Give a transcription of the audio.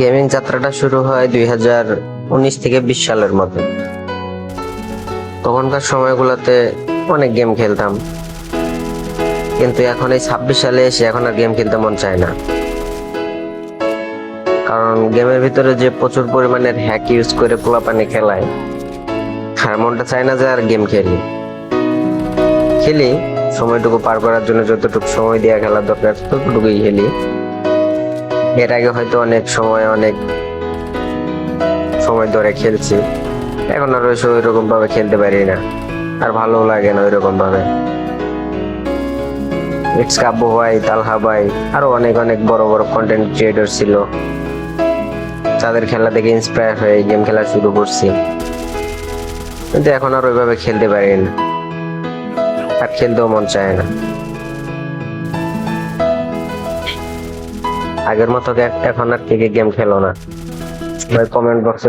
Gaming যাত্রাটা শুরু হয় 2019 থেকে 20 সালের মধ্যে। তখনকার সময়গুলোতে অনেক গেম খেলতাম, কিন্তু এখন এই 26 সালে এসে এখন আর গেম খেলতে মন চায় না। কারণ গেমের ভিতরে যে প্রচুর পরিমাণের হ্যাক ইউজ করে পোলাপানি খেলায়, আর মনটা চায় না যে আর গেম খেলি। খেলি সময়টুকু পার করার জন্য, যতটুকু সময় দিয়ে খেলার দরকার ততটুকুই খেলি। এর আগে হয়তো অনেক সময় ধরে খেলছি, এখন আর ওই রকম ভাবে খেলতে পারি না, আর ভালো লাগে না ওই রকম ভাবে। ইটস কাব্বু ভাই, তালহা ভাই, আরো অনেক অনেক বড় বড় কন্টেন্ট ক্রিয়েটর ছিল, তাদের খেলা দেখে ইন্সপায়ার হয়ে গেম খেলা শুরু করছি। কিন্তু এখন আর ওইভাবে খেলতে পারি না, আর খেলতেও মন চায় না। আগের মতো এখন আর কে কে গেম খেলো না? ভাই কমেন্ট বক্সে